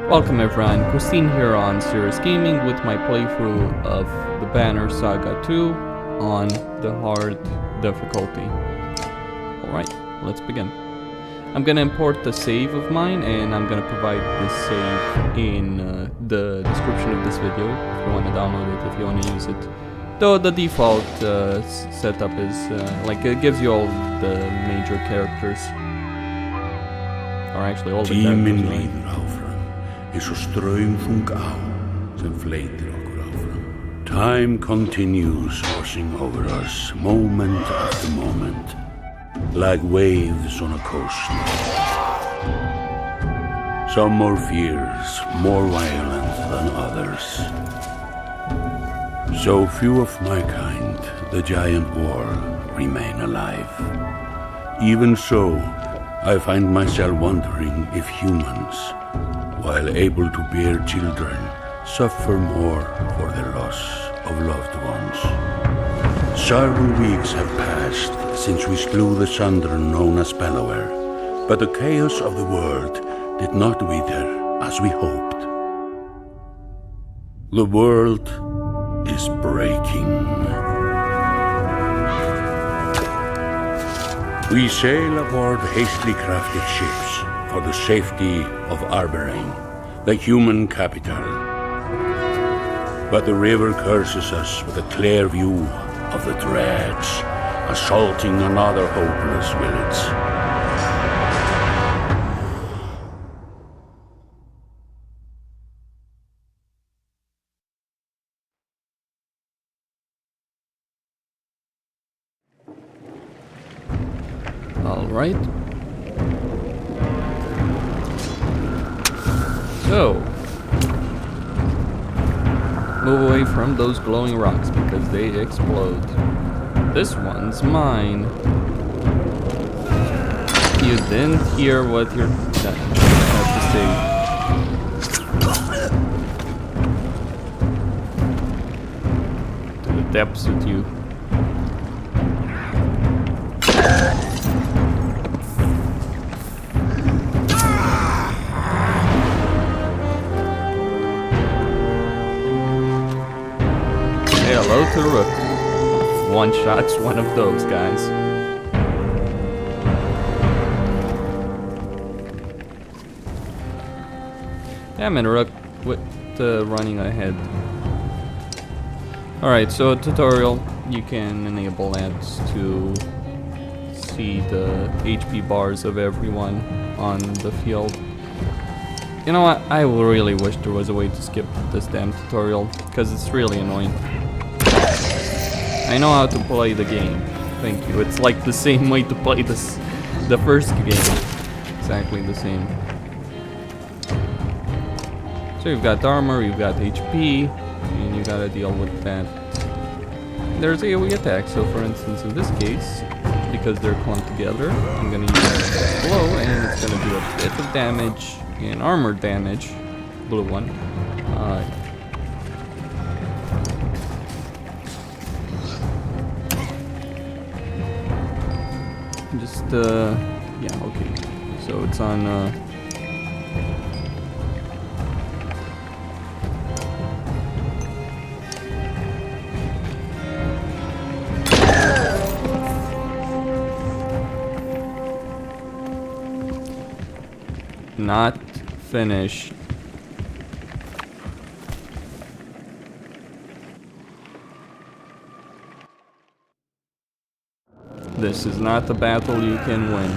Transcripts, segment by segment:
Welcome everyone, Costin here on Serious Gaming with my playthrough of the Banner Saga 2 on the hard difficulty. Alright, let's begin. I'm gonna import the save of mine and I'm gonna provide this save in the description of this video if you want to download it, if you want to use it. Though the default setup is like it gives you all the major characters. Or actually all the characters. Eins og straumþung á sem fleytir okkur áfram. Time continues washing over us, moment after moment, like waves on a coast. Some more fierce, more violent than others. So few of my kind, the giant war, remain alive. Even so, I find myself wondering if humans, while able to bear children, suffer more for the loss of loved ones. Several weeks have passed since we slew the Sunder known as Bellower, but the chaos of the world did not wither as we hoped. The world is breaking. We sail aboard hastily crafted ships for the safety of Arberrain, the human capital. But the river curses us with a clear view of the dredge, assaulting another hopeless village. All right. So, move away from those glowing rocks because they explode. This one's mine. You didn't hear what your dad had to say. To the depths with you. Hello to Rook. One shot's one of those guys. Damn it, Rook, with running ahead. Alright, so tutorial, you can enable ads to see the HP bars of everyone on the field. You know what, I really wish there was a way to skip this damn tutorial, because it's really annoying. I know how to play the game. Thank you. It's like the same way to play the first game. Exactly the same. So you've got armor, you've got HP, and you gotta deal with that. There's AoE attack. So for instance, in this case, because they're clumped together, I'm gonna use blow, and it's gonna do a bit of damage and armor damage. Blue one. Yeah, okay. So it's on, not finished. This is not a battle you can win.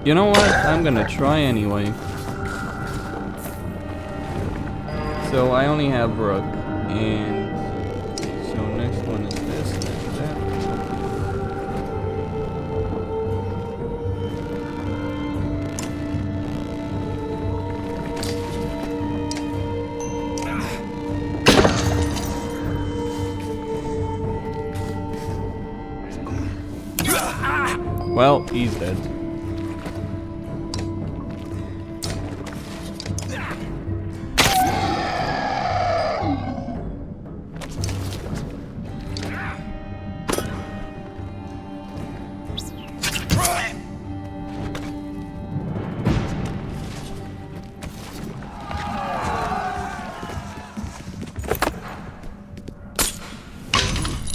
You know what? I'm gonna try anyway. So I only have Rook, and so next one is this, next that. Well, he's dead.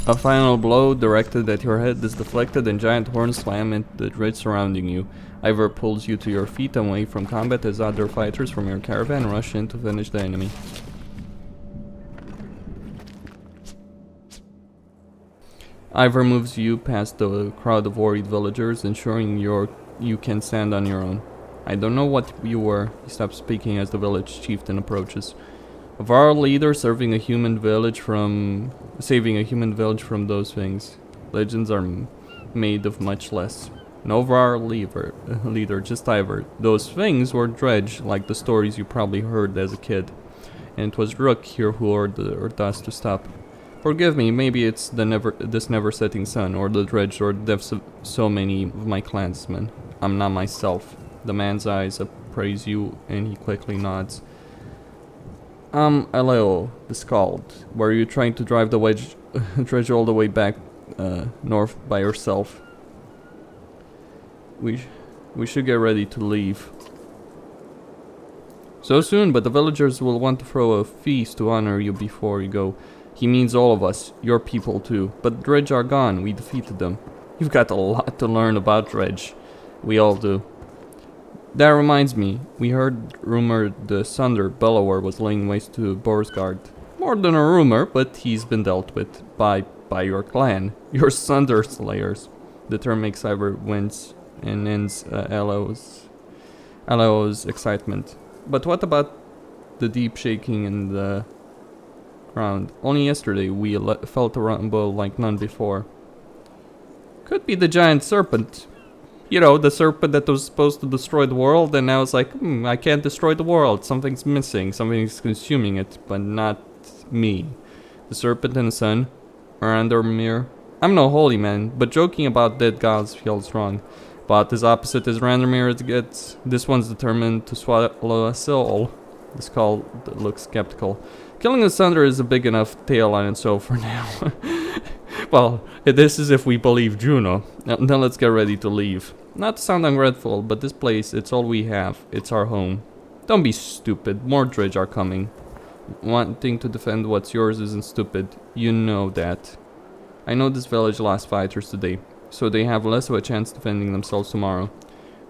A final blow directed at your head is deflected and giant horns slam into the dredge surrounding you. Ivor pulls you to your feet away from combat as other fighters from your caravan rush in to finish the enemy. Ivor moves you past the crowd of worried villagers, ensuring you can stand on your own. I don't know what you were. He stops speaking as the village chieftain approaches. Of our leader saving a human village from those things. Legends are made of much less. And over our leader, just Ivor. Those things were dredge, like the stories you probably heard as a kid. And it was Rook here who ordered us to stop. Forgive me, maybe it's this never-setting sun, or the dredge, or the deaths of so many of my clansmen. I'm not myself. The man's eyes appraise you, and he quickly nods. Hello, the Scald. Were you trying to drive the dredge all the way back north by yourself? We should get ready to leave. So soon, but the villagers will want to throw a feast to honor you before you go. He means all of us, your people too. But the dredge are gone, we defeated them. You've got a lot to learn about dredge. We all do. That reminds me, we heard rumored the Sunder Bellower was laying waste to Borsgard. More than a rumor, but he's been dealt with by your clan, your Sunder Slayers. The term makes Ivor wince and ends Alo's excitement. But what about the deep shaking in the ground? Only yesterday we felt a rumble like none before. Could be the giant serpent. You know, the serpent that was supposed to destroy the world, and now it's like, I can't destroy the world. Something's missing. Something's consuming it, but not me. The serpent and the sun are under mirror. I'm no holy man, but joking about dead gods feels wrong. But as opposite as Randomir it gets, this one's determined to swallow a soul. The skull looks skeptical. Killing the Sunder is a big enough tale on its own for now. Well, this is if we believe Juno. Now let's get ready to leave. Not to sound ungrateful, but this place, it's all we have. It's our home. Don't be stupid. More dredge are coming. Wanting to defend what's yours isn't stupid. You know that. I know this village lost fighters today, so they have less of a chance defending themselves tomorrow.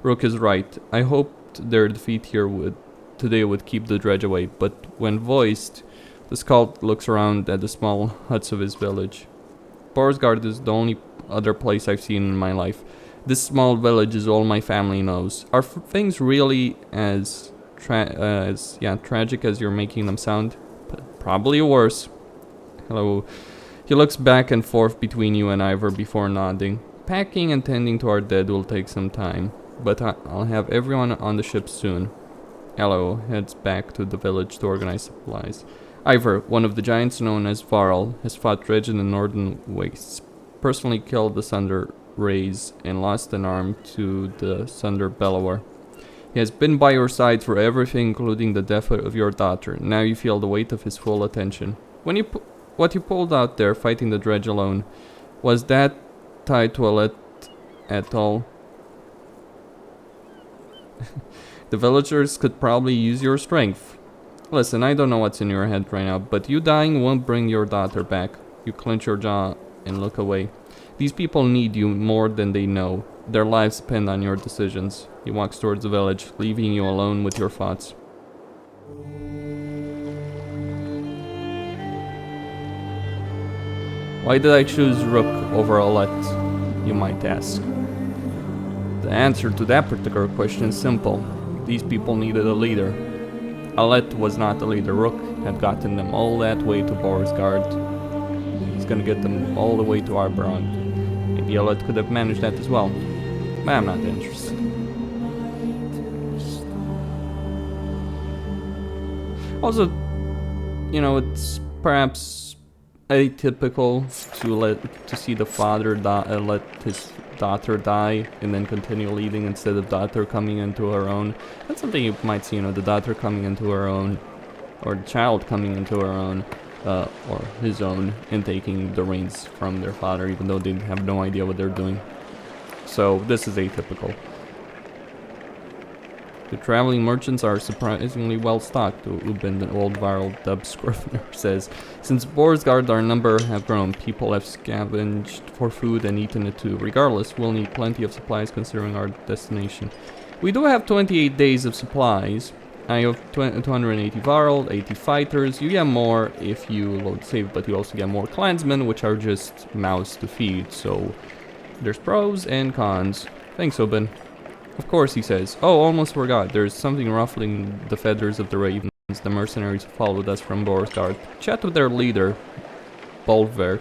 Rook is right. I hoped their defeat here today would keep the dredge away, but when voiced, the Scald looks around at the small huts of his village. Borsgard is the only other place I've seen in my life. This small village is all my family knows. Are things really as tragic as you're making them sound? Probably worse. Hello. He looks back and forth between you and Ivor before nodding. Packing and tending to our dead will take some time, but I'll have everyone on the ship soon. Hello heads back to the village to organize supplies. Ivor, one of the giants known as Varl, has fought dredge in the northern wastes, personally killed the Sunder Rays, and lost an arm to the Sunder Bellower. He has been by your side for everything, including the death of your daughter. Now you feel the weight of his full attention. What you pulled out there, fighting the dredge alone, was that tied to a let at all? The villagers could probably use your strength. Listen, I don't know what's in your head right now, but you dying won't bring your daughter back. You clench your jaw and look away. These people need you more than they know. Their lives depend on your decisions. He walks towards the village, leaving you alone with your thoughts. Why did I choose Rook over Alet, you might ask? The answer to that particular question is simple. These people needed a leader. Alet was not the leader. Rook had gotten them all that way to Borsgard. He's gonna get them all the way to Arberond. Maybe Alet could have managed that as well. But I'm not interested. Also, you know, it's perhaps atypical to see the father let his daughter die and then continue leading instead of daughter coming into her own. That's something you might see, you know, the daughter coming into her own, or the child coming into her own, or his own, and taking the reins from their father, even though they have no idea what they're doing. So this is atypical. The traveling merchants are surprisingly well stocked, Ubin, the old viral dub scrivener, says. Since Borsgard our number have grown, people have scavenged for food and eaten it too. Regardless, we'll need plenty of supplies considering our destination. We do have 28 days of supplies. I have 280 viral, 80 fighters. You get more if you load save, but you also get more clansmen, which are just mouths to feed. So there's pros and cons. Thanks, Ubin. Of course, he says. Oh, almost forgot. There's something ruffling the feathers of the ravens. The mercenaries who followed us from Borsgard. Chat with their leader, Bolver.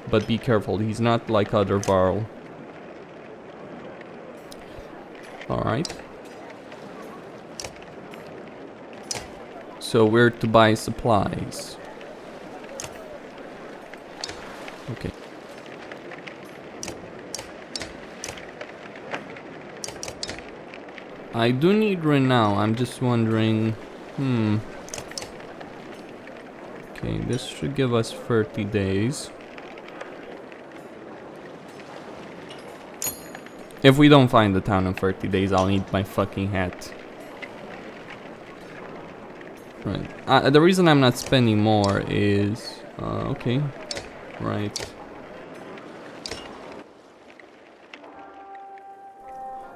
But be careful, he's not like other Varl. Alright. So where to buy supplies? Okay. I do need renown. I'm just wondering. Okay, this should give us 30 days. If we don't find the town in 30 days, I'll need my fucking hat. Right. The reason I'm not spending more is... okay. Right.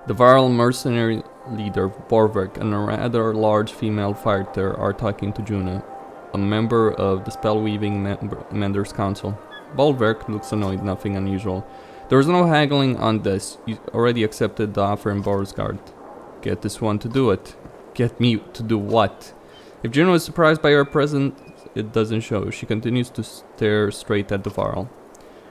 The viral mercenary leader, Borvik, and a rather large female fighter are talking to Juna, a member of the Spellweaving Menders Council. Bolverk looks annoyed, nothing unusual. There is no haggling on this. You already accepted the offer in Borsgard. Get this one to do it. Get me to do what? If Juno is surprised by her presence, it doesn't show. She continues to stare straight at the Varl.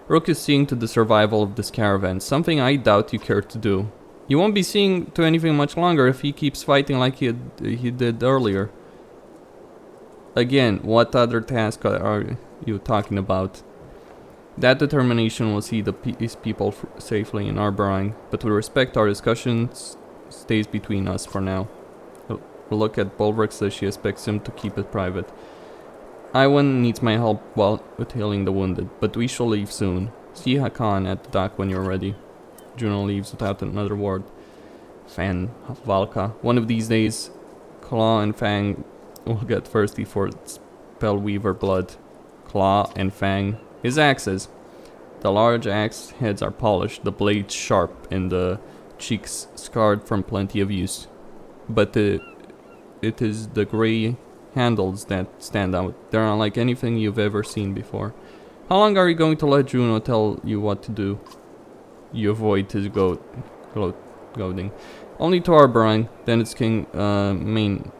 Rook is seeing to the survival of this caravan, something I doubt you care to do. You won't be seeing to anything much longer if he keeps fighting like he did earlier. Again, what other task are you talking about? That determination will see these people safely in Arborine, but with respect, our discussions stays between us for now. A look at Bulwark says she expects him to keep it private. Iwan needs my help with healing the wounded, but we shall leave soon. See Hakan at the dock when you're ready. Juno leaves without another word. Fan Valka. One of these days, Claw and Fang will get thirsty for Spellweaver blood. Claw and Fang. His axes. The large axe heads are polished, the blades sharp, and the cheeks scarred from plenty of use. But it is the grey handles that stand out. They're unlike anything you've ever seen before. How long are you going to let Juno tell you what to do? You avoid his goading. Only to Arborine, then it's King Main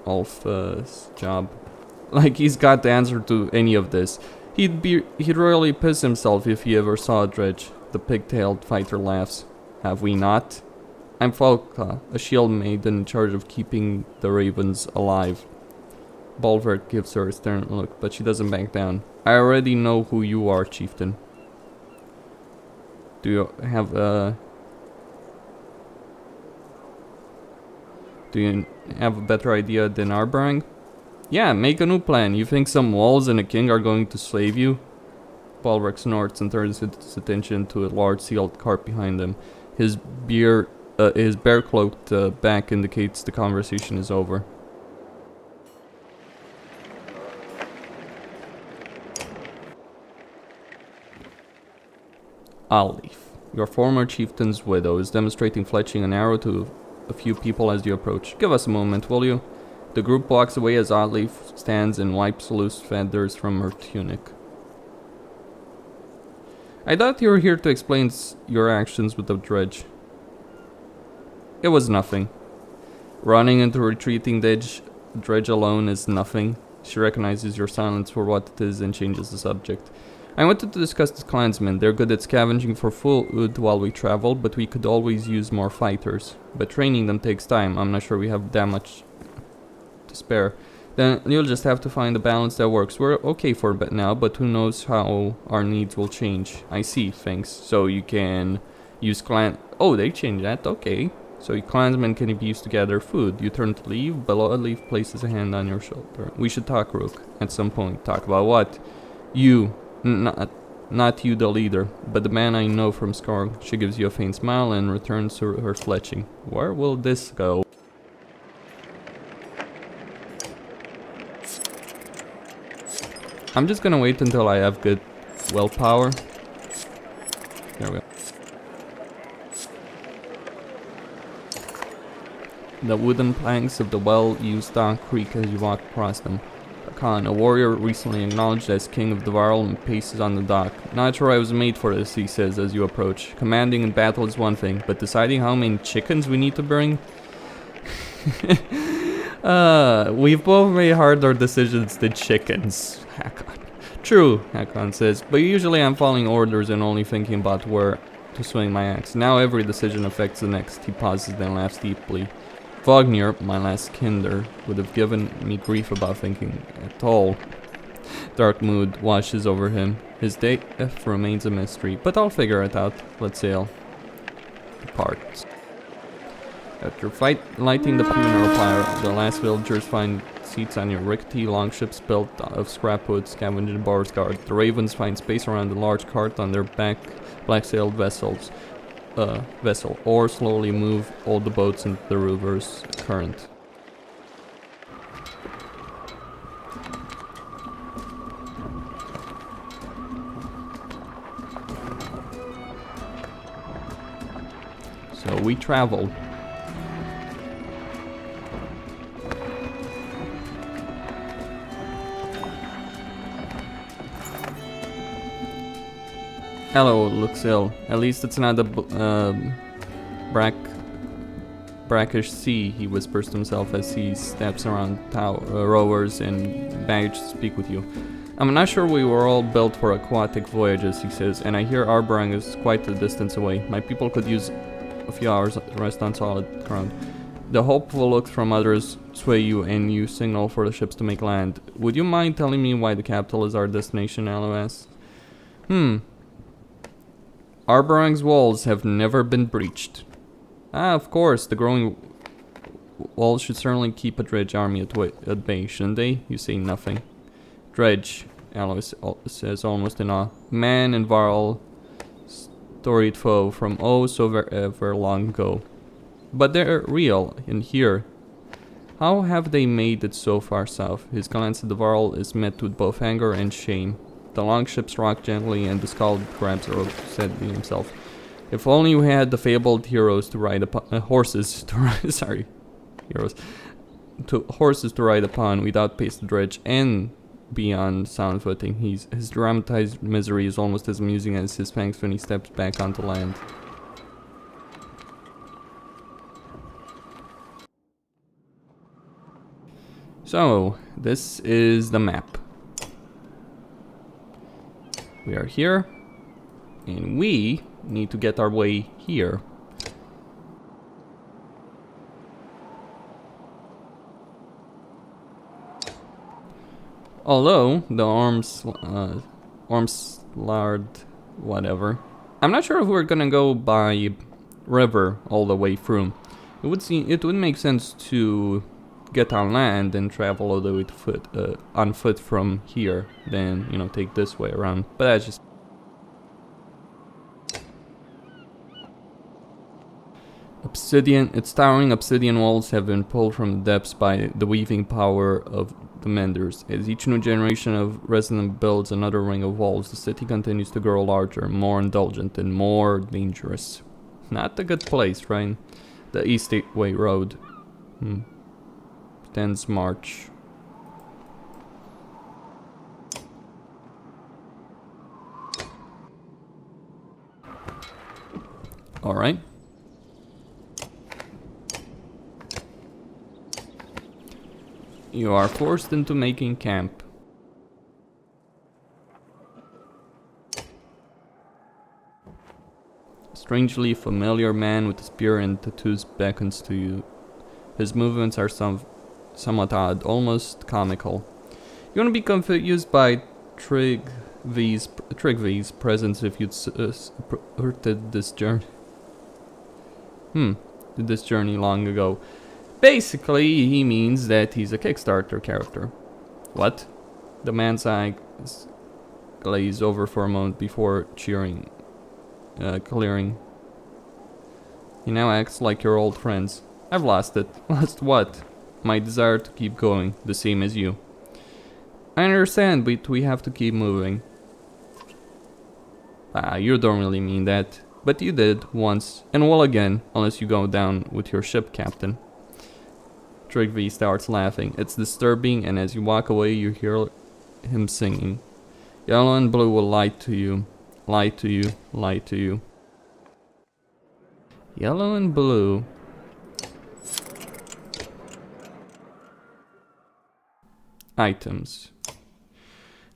Ulf's job. Like he's got the answer to any of this. He'd really piss himself if he ever saw a dredge. The pig-tailed fighter laughs. Have we not? I'm Falka, a shield maiden in charge of keeping the ravens alive. Bolvert gives her a stern look, but she doesn't back down. I already know who you are, chieftain. Do you have a better idea than Arborine? Yeah, make a new plan. You think some walls and a king are going to slave you? Balrog snorts and turns his attention to a large sealed cart behind him. His bear-cloaked back indicates the conversation is over. Alif, your former chieftain's widow, is demonstrating fletching an arrow to a few people as you approach. Give us a moment, will you? The group walks away as Alif stands and wipes loose feathers from her tunic. I thought you were here to explain your actions with the dredge. It was nothing. Running into retreating dredge alone is nothing. She recognizes your silence for what it is and changes the subject. I wanted to discuss the clansmen. They're good at scavenging for food while we travel, but we could always use more fighters. But training them takes time. I'm not sure we have that much to spare. Then you'll just have to find a balance that works. We're okay for a bit now, but who knows how our needs will change. I see, thanks. So you can use clan... Oh, they changed that, okay. So your clansmen can be used to gather food. You turn to leave, Bellower places a hand on your shoulder. We should talk, Rook, at some point. Talk about what? You. Not you, the leader, but the man I know from Skarg. She gives you a faint smile and returns to her fletching. Where will this go? I'm just gonna wait until I have good willpower. There we go. The wooden planks of the well-used dock creak as you walk across them. Khan, a warrior recently acknowledged as king of the Varl, and paces on the dock. Not sure I was made for this, he says as you approach. Commanding in battle is one thing, but deciding how many chickens we need to bring? We've both made harder decisions than chickens, Hakon. True, Hakon says, but usually I'm following orders and only thinking about where to swing my axe. Now every decision affects the next. He pauses, then laughs deeply. Vognir, my last kinder, would have given me grief about thinking at all. Dark mood washes over him. His death remains a mystery, but I'll figure it out. Let's sail. Depart. After lighting the funeral pyre, the last villagers find seats on your rickety longships built of scrap wood, scavenged bars guard. The ravens find space around the large cart on their back black-sailed vessel, or slowly move all the boats into the river's current. So we traveled. Hello, looks ill. At least it's not a brackish sea, he whispers to himself as he steps around rowers and baggage to speak with you. I'm not sure we were all built for aquatic voyages, he says, and I hear Arberang is quite a distance away. My people could use a few hours to rest on solid ground. The hopeful looks from others sway you, and you signal for the ships to make land. Would you mind telling me why the capital is our destination, Aloe asks. Arberang's walls have never been breached. Ah, of course, the growing walls should certainly keep a dredge army at bay, shouldn't they? You say nothing. Dredge, Aloe says almost in awe. Man and Varl, storied foe from oh so ever long ago. But they're real, in here. How have they made it so far south? His glance at the Varl is met with both anger and shame. The longships rock gently, and the skull grabs a rope, said he himself. If only we had the fabled heroes to ride upon, horses to ride upon, we'd outpace the dredge and be on sound footing. His dramatized misery is almost as amusing as his thanks when he steps back onto land. So, this is the map. We are here, and we need to get our way here. Although the Ormslard, whatever. I'm not sure if we're gonna go by river all the way through. It would make sense to get on land and travel all the way to on foot from here, then take this way around. But that's just its towering obsidian walls have been pulled from the depths by the weaving power of the menders. As each new generation of resident builds another ring of walls, the city continues to grow larger, more indulgent, and more dangerous. Not a good place, right? The East Gateway Road. Ends March. Alright. You are forced into making camp. A strangely familiar man with a spear and tattoos beckons to you. His movements are somewhat odd, almost comical. You wouldn't be confused by Trigvy's presence if you'd supported this journey. This journey long ago. Basically, he means that he's a Kickstarter character. What? The man's eye glazed over for a moment before clearing. He now acts like your old friends. I've lost it. Lost what? My desire to keep going, the same as you. I understand, but we have to keep moving. You don't really mean that. But you did, once, and will again, unless you go down with your ship, Captain. Trigby starts laughing. It's disturbing, and as you walk away, you hear him singing. Yellow and blue will lie to you. Lie to you. Lie to you. Yellow and blue. Items.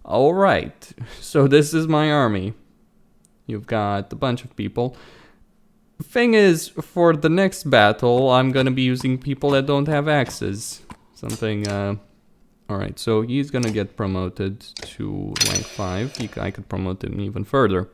Alright, so this is my army. You've got a bunch of people. Thing is, for the next battle, I'm gonna be using people that don't have axes. Something, Alright, so he's gonna get promoted to rank 5. I could promote him even further.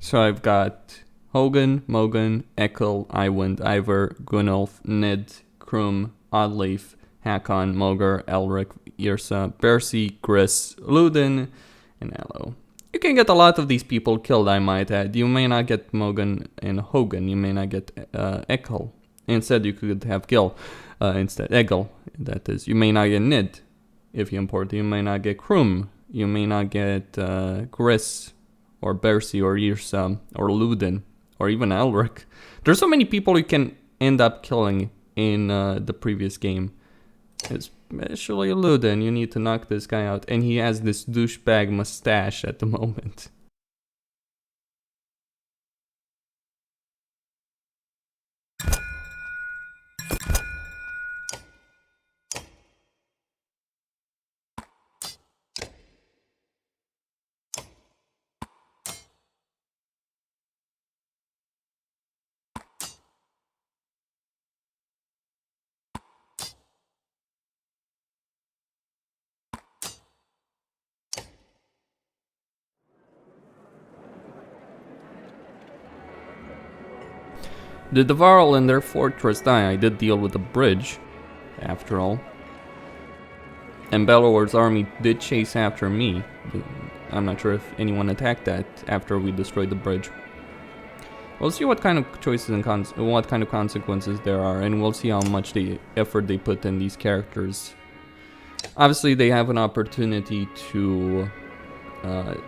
So I've got Hogan, Mogan, Ekel, Iwand, Ivor, Gunnulf, Nid, Krum, Oddleaf, Hakon, Mogar, Elric, Yrsa, Bercy, Gris, Ludin, and Elo. You can get a lot of these people killed, I might add. You may not get Mogan and Hogan, you may not get Ekel. Instead, you could have Gil instead. Egil, that is. You may not get Nid if you import. You may not get Krum. You may not get Gris, or Bercy, or Yrsa, or Ludin, or even Elric. There's so many people you can end up killing in the previous game. Especially Ludin, you need to knock this guy out. And he has this douchebag mustache at the moment. Did the Varl and their fortress die? I did deal with the bridge, after all. And Bellower's army did chase after me. I'm not sure if anyone attacked that after we destroyed the bridge. We'll see what kind of choices and what kind of consequences there are, and we'll see how much effort they put in these characters. Obviously, they have an opportunity to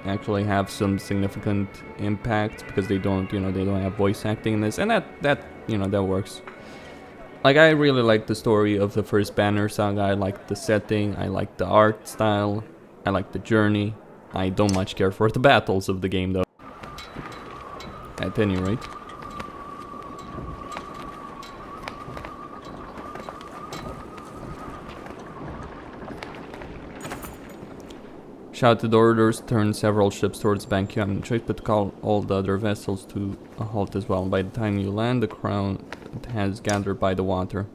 actually have some significant impact because they don't have voice acting in this, and that works. Like, I really like the story of the first Banner Saga. I like the setting, I like the art style, I like the journey. I don't much care for the battles of the game though, at any rate. Shouted orders, turned several ships towards bank. You haven't choice but to call all the other vessels to a halt as well. By the time you land, the crowd has gathered by the water.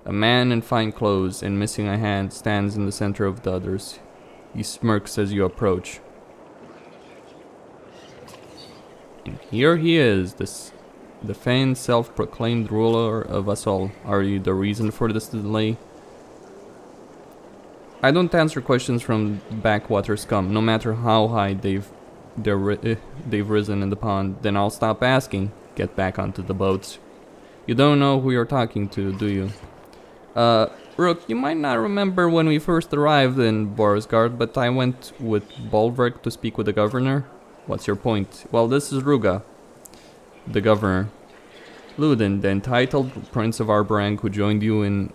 A man in fine clothes and missing a hand stands in the center of the others. He smirks as you approach. And here he is, the famed self-proclaimed ruler of us all. Are you the reason for this delay? I don't answer questions from backwater scum, no matter how high they've risen in the pond. Then I'll stop asking. Get back onto the boats. You don't know who you're talking to, do you? Rook, you might not remember when we first arrived in Borisgard, but I went with Bolverk to speak with the governor. What's your point? Well, this is Ruga, the governor. Ludin, the entitled prince of Arbrang, who joined you in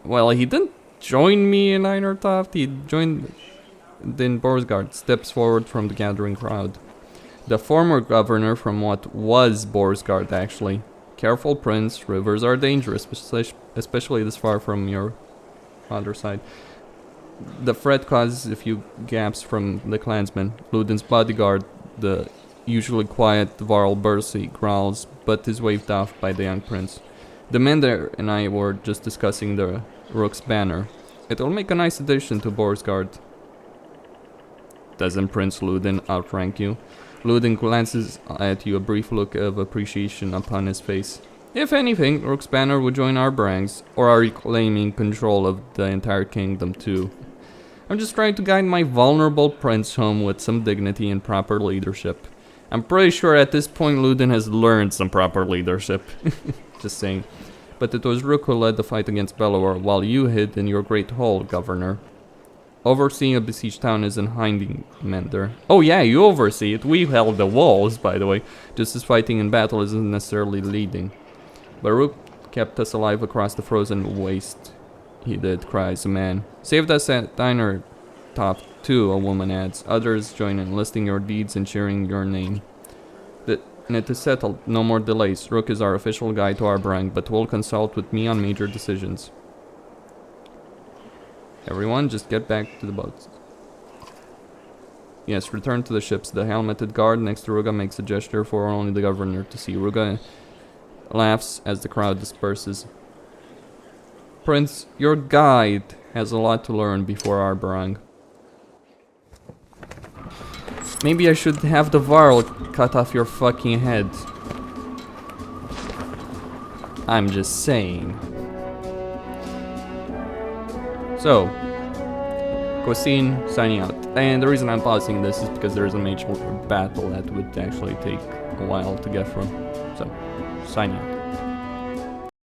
well, he didn't join me in Einertoft, he joined in Borisgard, steps forward from the gathering crowd. The former governor from what was Borisgard, actually. Careful, prince, rivers are dangerous, especially this far from your other side. The threat causes a few gaps from the clansmen. Ludin's bodyguard, the usually quiet Varl Bercy, growls, but is waved off by the young prince. The men there and I were just discussing the Rook's banner. It will make a nice addition to Borisgard. Doesn't Prince Ludin outrank you? Ludin glances at you, a brief look of appreciation upon his face. If anything, Rook's banner would join our ranks, or are you claiming control of the entire kingdom too? I'm just trying to guide my vulnerable prince home with some dignity and proper leadership. I'm pretty sure at this point Ludin has learned some proper leadership. Just saying. But it was Rook who led the fight against Bellower, while you hid in your great hall, Governor. Overseeing a besieged town is in Hindmender. Oh yeah, you oversee it. We held the walls, by the way. Just as fighting in battle isn't necessarily leading. But Rook kept us alive across the frozen waste. He did, cries a man. Saved us at diner top too, a woman adds. Others join in, listing your deeds and cheering your name. And it is settled, no more delays. Rook is our official guide to our brand, but will consult with me on major decisions. Everyone, just get back to the boats. Yes, return to the ships. The helmeted guard next to Ruga makes a gesture for only the governor to see. Ruga laughs as the crowd disperses. Prince, your guide has a lot to learn before our brang. Maybe I should have the Varl cut off your fucking head. I'm just saying. So, Costin signing out. And the reason I'm pausing this is because there is a major battle that would actually take a while to get from. So, signing out.